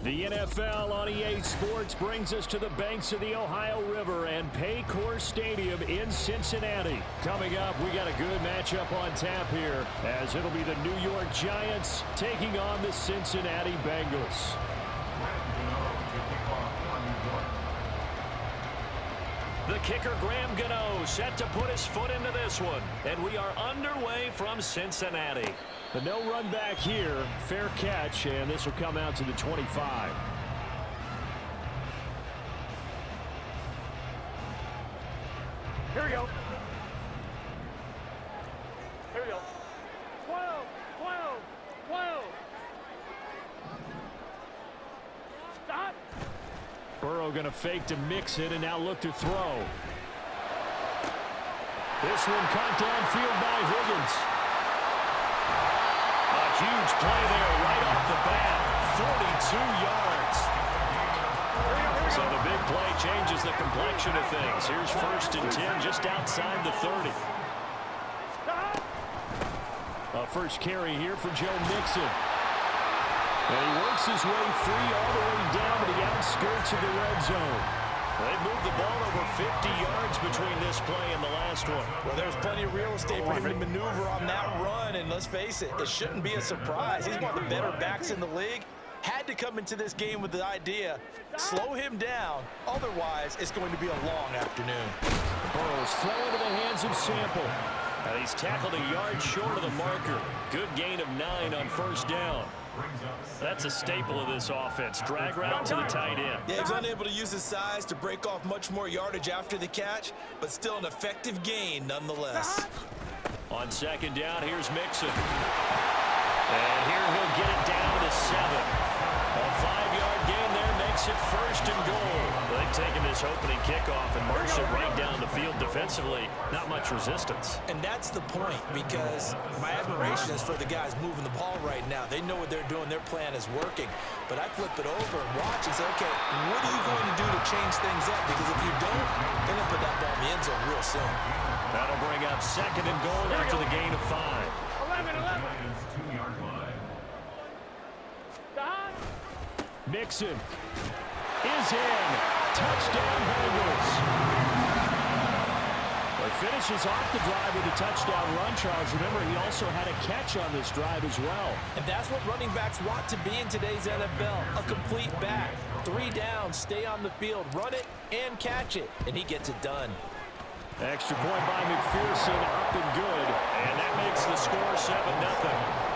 The NFL on EA Sports brings us to the banks of the Ohio River and Paycor Stadium in Cincinnati. Coming up, we got a good matchup on tap here, as it'll be the New York Giants taking on the Cincinnati Bengals. The kicker, Graham Gano, set to put his foot into this one. And we are underway from Cincinnati. The no run back here, fair catch, and this will come out to the 25. Here we go. Here we go. 12, 12, 12. Stop. Burrow going to fake to mix it and now look to throw. This one caught downfield by Higgins. A huge play there right off the bat. 42 yards. So the big play changes the complexion of things. Here's 1st and 10 just outside the 30. A first carry here for Joe Mixon. And he works his way free all the way down to the outskirts of the red zone. They moved the ball over 50 yards between this play and the last one. Well, there's plenty of real estate for him to maneuver on that run, and let's face it, it shouldn't be a surprise. He's one of the better backs in the league. Had to come into this game with the idea, slow him down, otherwise it's going to be a long afternoon. Burrow's throw into the hands of Sample. And he's tackled a yard short of the marker. Good gain of 9 on 1st down. That's a staple of this offense. Drag route to the tight end. Yeah, he's unable to use his size to break off much more yardage after the catch, but still an effective gain nonetheless. On 2nd down, here's Mixon. And here he'll get it down to the 7. A 5-yard gain there makes it 1st and goal. They've taken this opening kickoff and marched it right down the field defensively. Not much resistance. And that's the point, because my admiration is for the guys moving the ball right now. They know what they're doing. Their plan is working. But I flip it over and watch and say, okay, what are you going to do to change things up? Because if you don't, they're going to put that ball in the end zone real soon. That'll bring up 2nd and goal after the gain of 5. 11. Mixon is in. Touchdown, Bengals. Well, he finishes off the drive with a touchdown run, Charles. Remember, he also had a catch on this drive as well. And that's what running backs want to be in today's NFL, a complete back. 3 downs, stay on the field, run it, and catch it, and he gets it done. Extra point by McPherson, up and good. And that makes the score 7-0.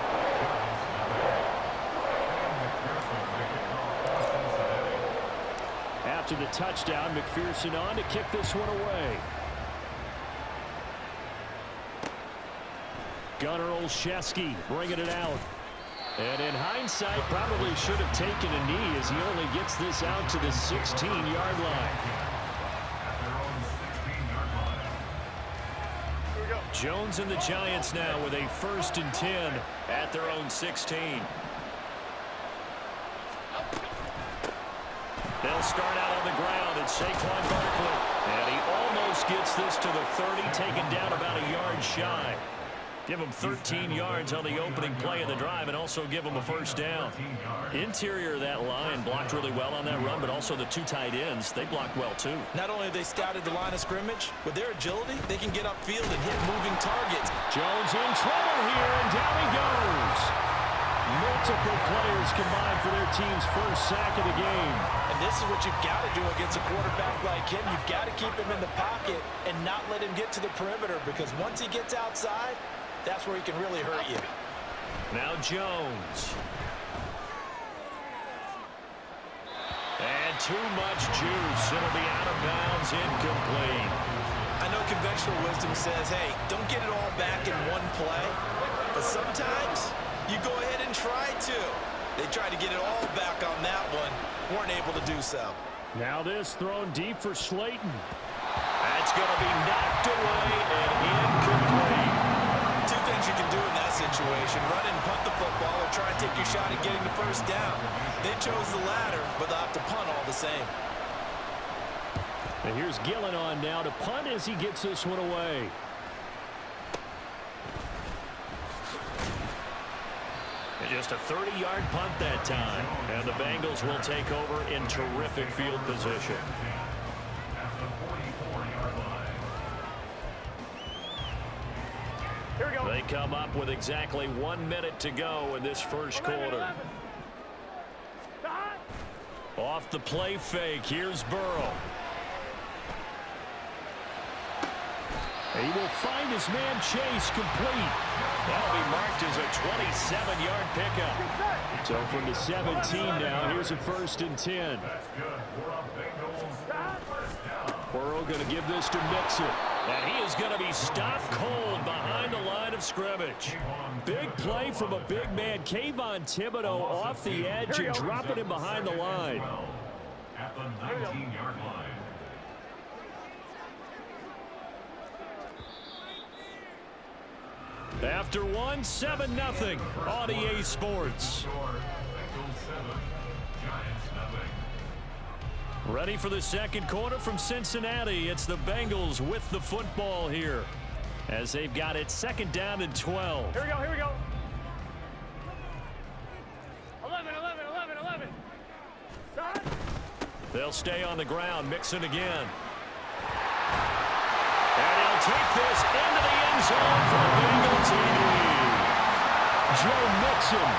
After the touchdown, McPherson on to kick this one away. Gunnar Olszewski bringing it out. And in hindsight, probably should have taken a knee as he only gets this out to the 16-yard line. Jones and the Giants now with a 1st and 10 at their own 16. They'll start out on the ground at Saquon Barkley. And he almost gets this to the 30, taken down about a yard shy. Give him 13 yards on the opening play of the drive and also give him a 1st down. Interior of that line blocked really well on that run, but also the 2 tight ends, they blocked well too. Not only have they scouted the line of scrimmage, with their agility, they can get upfield and hit moving targets. Jones in trouble here, and down he goes. Multiple players combined for their team's 1st sack of the game. And this is what you've got to do against a quarterback like him. You've got to keep him in the pocket and not let him get to the perimeter, because once he gets outside, that's where he can really hurt you. Now Jones. And too much juice. It'll be out of bounds, incomplete. I know conventional wisdom says, hey, don't get it all back in one play. But sometimes you go ahead and try to. They tried to get it all back on that one. Weren't able to do so. Now this thrown deep for Slayton. That's going to be knocked away and incomplete. 2 things you can do in that situation: run and punt the football, or try and take your shot at getting the 1st down. They chose the latter, but they'll have to punt all the same. And here's Gillen on now to punt as he gets this one away. And just a 30-yard punt that time. And the Bengals will take over in terrific field position. Here we go. They come up with exactly 1 minute to go in this first quarter. Off the play fake, here's Burrow. He will find his man Chase complete. That'll be marked as a 27-yard pickup. So from the 17 now, here's a 1st and 10. Burrow going to give this to Mixon. And he is going to be stopped cold behind the line of scrimmage. Big play from a big man. Kayvon Thibodeau off the edge and dropping him behind the line. At the 19-yard line. After one, 7-0 on EA Sports. Ready for the second quarter from Cincinnati. It's the Bengals with the football here as they've got it 2nd down and 12. Here we go, here we go. 11. Stop. They'll stay on the ground. Mixon again. And he'll take this into the end zone for the Bengal TD. Joe Mixon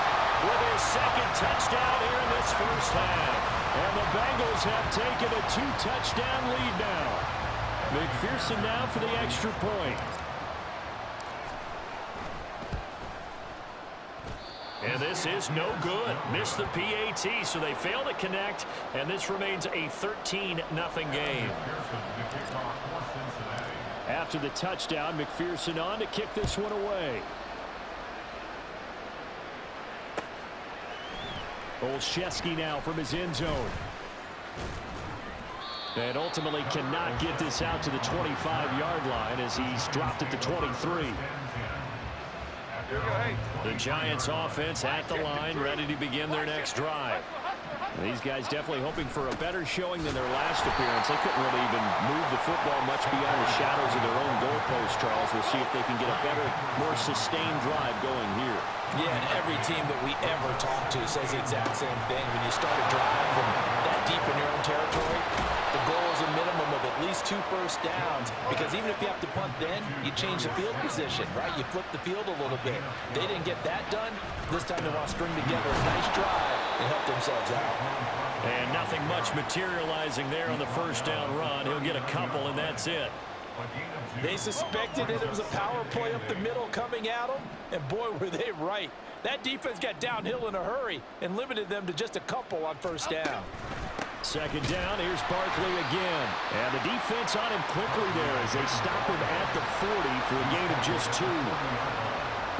with his 2nd touchdown here in this first half. And the Bengals have taken a 2-touchdown lead now. McPherson now for the extra point. And this is no good. Missed the PAT, so they fail to connect, and this remains a 13-0 game. After the touchdown, McPherson on to kick this one away. Olszewski now from his end zone. And ultimately cannot get this out to the 25-yard line as he's dropped at the 23. The Giants offense at the line, ready to begin their next drive. These guys definitely hoping for a better showing than their last appearance. They couldn't really even move the football much beyond the shadows of their own goalpost, Charles. We'll see if they can get a better, more sustained drive going here. Yeah, and every team that we ever talk to says the exact same thing. When you start a drive from that deep in your own territory, the goal is a minimum of at least 2 first downs, because even if you have to punt then, you change the field position, right? You flip the field a little bit. They didn't get that done. This time they want to string together a nice drive and help themselves out. And nothing much materializing there on the first down run. He'll get a couple, and that's it. They suspected that it was a power play up the middle coming at them, and boy, were they right. That defense got downhill in a hurry and limited them to just a couple on first down. 2nd down, here's Barkley again. And the defense on him quickly there as they stop him at the 40 for a gain of just 2.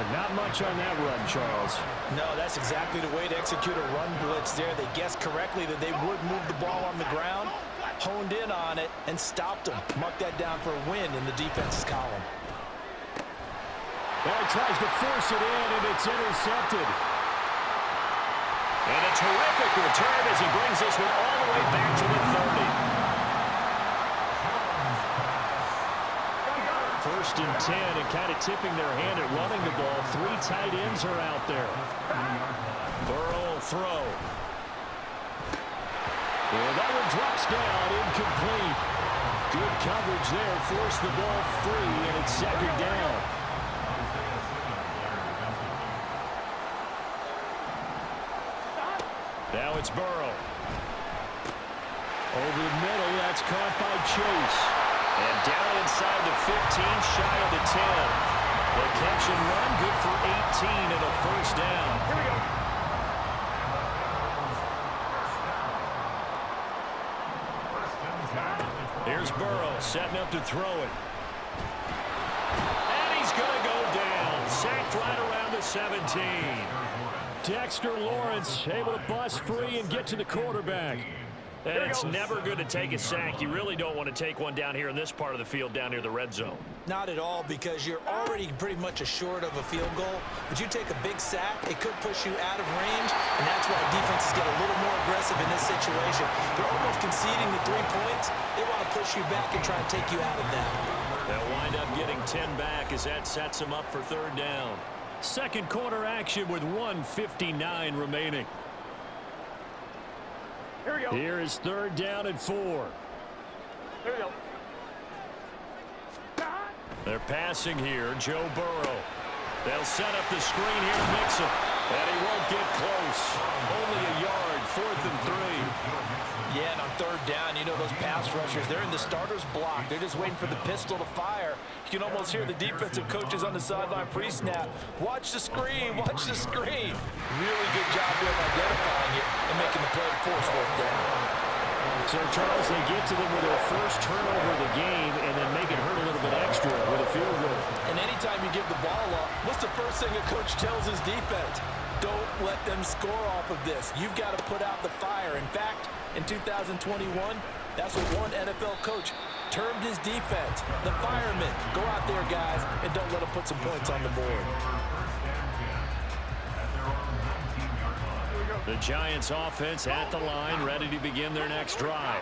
But not much on that run, Charles. No, that's exactly the way to execute a run blitz there. They guessed correctly that they would move the ball on the ground, honed in on it, and stopped them. Mark that down for a win in the defense's column. Well, he tries to force it in, and it's intercepted. And a terrific return as he brings this one all the way back to the 30. 1st and 10, and kind of tipping their hand at running the ball. 3 tight ends are out there. Burrow will throw. And that one drops down, incomplete. Good coverage there, forced the ball free, and it's 2nd down. Now it's Burrow. Over the middle, that's caught by Chase. And down inside the 15, shy of the 10. The catch and run, good for 18 and a first down. Here we go. Here's Burrow setting up to throw it. And he's going to go down. Sacked right around the 17. Dexter Lawrence able to bust free and get to the quarterback. And it's never good to take a sack. You really don't want to take one down here in this part of the field down near the red zone. Not at all, because you're already pretty much assured of a field goal. But you take a big sack, it could push you out of range, and that's why defenses get a little more aggressive in this situation. They're almost conceding the 3 points. They want to push you back and try and take you out of that. They'll wind up getting 10 back as that sets them up for 3rd down. Second quarter action with 1:59 remaining. Here we go. Here is third down and 4. Here we go. They're passing here. Joe Burrow. They'll set up the screen here to mix him. And he won't get close. Only a yard. 4th and 3. Yeah, and on third down, you know those pass rushers, they're in the starter's block. They're just waiting for the pistol to fire. You can almost hear the defensive coaches on the sideline pre-snap. Watch the screen. Watch the screen. Really good job there of identifying it and making the play to force 4th down. So, Charles, they get to them with their first turnover of the game and then make it hurt a little bit extra with a field goal. And anytime you give the ball up, what's the first thing a coach tells his defense? Don't let them score off of this. You've got to put out the fire. In fact, in 2021, that's what one NFL coach termed his defense, the firemen. Go out there, guys, and don't let them put some points on the board. The Giants offense at the line, ready to begin their next drive.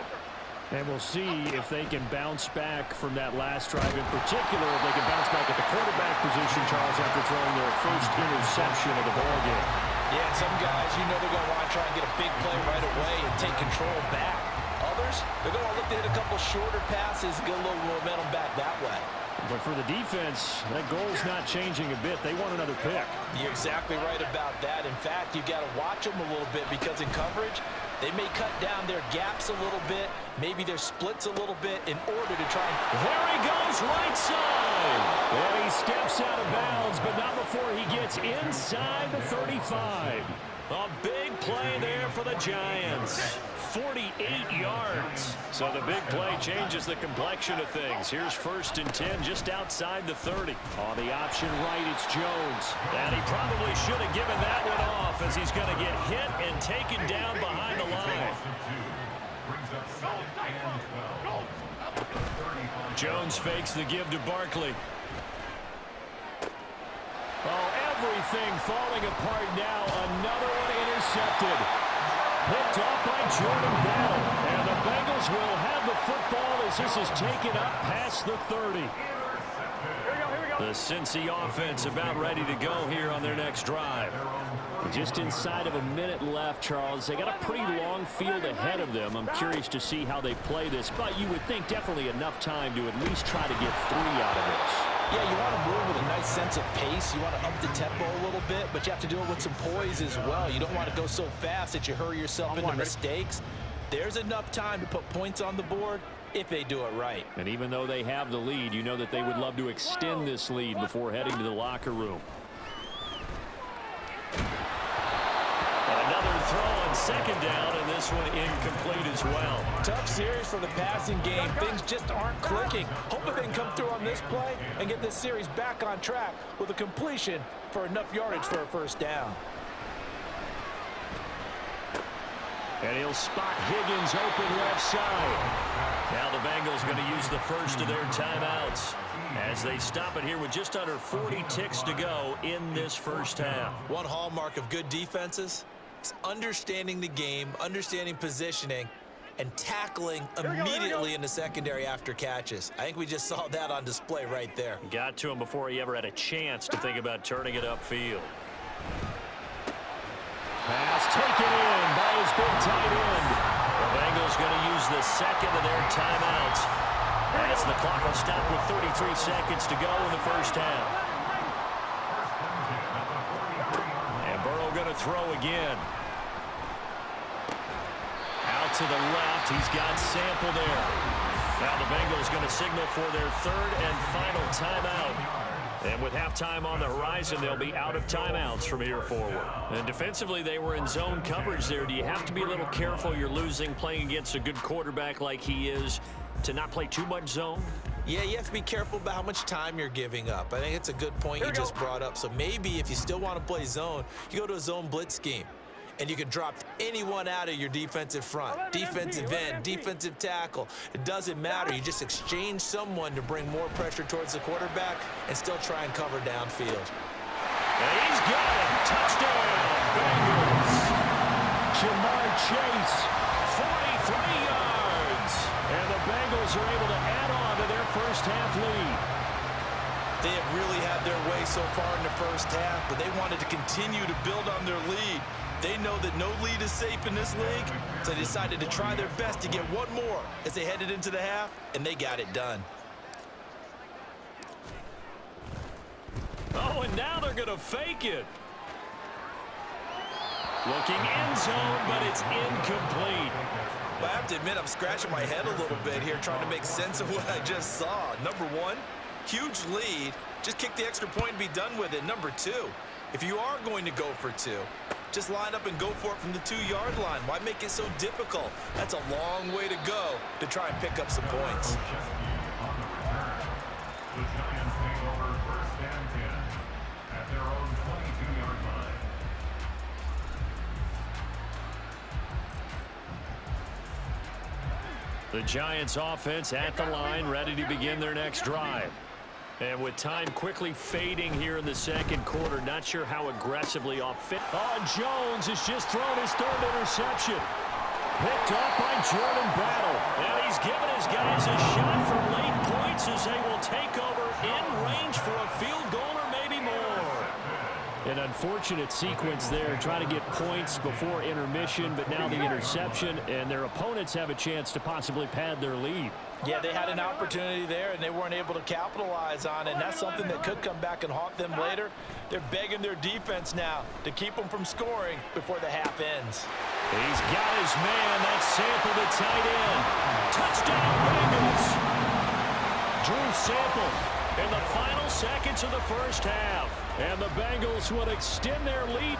And we'll see if they can bounce back from that last drive in particular, if they can bounce back at the quarterback position, Charles, after throwing their first interception of the ballgame. Yeah, some guys, you know they're going to want to try and get a big play right away and take control back. Others, they're going to look to hit a couple shorter passes, get a little momentum back that way. But for the defense, that goal's not changing a bit. They want another pick. You're exactly right about that. In fact, you've got to watch them a little bit because in coverage, they may cut down their gaps a little bit, maybe their splits a little bit in order to try and... There he goes, right side. And he steps out of bounds, but not before he gets inside the 35. A big play there for the Giants. 48 yards. So the big play changes the complexion of things. Here's 1st and 10 just outside the 30. On the option right, it's Jones. And he probably should have given that one off as he's going to get hit and taken down behind the line. Jones fakes the give to Barkley. Oh, everything falling apart now. Another one intercepted. Picked off by Jordan Battle. And the Bengals will have the football as this is taken up past the 30. The Cincy offense about ready to go here on their next drive. Just inside of a minute left, Charles. They got a pretty long field ahead of them. I'm curious to see how they play this, but you would think definitely enough time to at least try to get 3 out of this. Yeah, you want to move with a nice sense of pace. You want to up the tempo a little bit, but you have to do it with some poise as well. You don't want to go so fast that you hurry yourself into mistakes. There's enough time to put points on the board if they do it right. And even though they have the lead, you know that they would love to extend this lead before heading to the locker room. Another throw on 2nd down, and this one incomplete as well. Tough series for the passing game. Things just aren't clicking. Hoping they can come through on this play and get this series back on track with a completion for enough yardage for a 1st down. And he'll spot Higgins open left side. Now the Bengals going to use the first of their timeouts as they stop it here with just under 40 ticks to go in this 1st half. One hallmark of good defenses is understanding the game, understanding positioning, and tackling immediately in the secondary after catches. I think we just saw that on display right there. Got to him before he ever had a chance to think about turning it upfield. Pass taken in by his big tight end. The Bengals going to use the 2nd of their timeouts as the clock will stop with 33 seconds to go in the 1st half. And Burrow going to throw again. Out to the left. He's got Sample there. Now the Bengals going to signal for their 3rd and final timeout. And with halftime on the horizon, they'll be out of timeouts from here forward. And defensively, they were in zone coverage there. Do you have to be a little careful? You're losing playing against a good quarterback like he is to not play too much zone? Yeah, you have to be careful about how much time you're giving up. I think it's a good point you just brought up. So maybe if you still want to play zone, you go to a zone blitz scheme. And you can drop anyone out of your defensive front. Defensive end, defensive tackle. It doesn't matter. You just exchange someone to bring more pressure towards the quarterback and still try and cover downfield. And he's got it. Touchdown, Bengals. Jamar Chase, 43 yards. And the Bengals are able to add on to their 1st half lead. They have really had their way so far in the first half, but they wanted to continue to build on their lead. They know that no lead is safe in this league, so they decided to try their best to get one more as they headed into the half, and they got it done. Oh, and now they're going to fake it. Looking end zone, but it's incomplete. Well, I have to admit, I'm scratching my head a little bit here trying to make sense of what I just saw. Number one, huge lead. Just kick the extra point and be done with it. Number two, if you are going to go for two, just line up and go for it from the 2-yard line. Why make it so difficult? That's a long way to go to try and pick up some points. The Giants take over first and 10 at their own 22-yard line. The Giants offense at the line, ready to begin their next drive. And with time quickly fading here in the second quarter, not sure how aggressively offensive. Oh, Jones has just thrown his third interception. Picked up by Jordan Battle. And he's given his guys a shot for late points as they will take over in range for a field goal or maybe more. An unfortunate sequence there, trying to get points before intermission, but now the interception, and their opponents have a chance to possibly pad their lead. Yeah, they had an opportunity there, and they weren't able to capitalize on it, and that's something that could come back and haunt them later. They're begging their defense now to keep them from scoring before the half ends. He's got his man. That's Sample, the tight end. Touchdown, Bengals. Drew Sample in the final seconds of the first half. And the Bengals will extend their lead.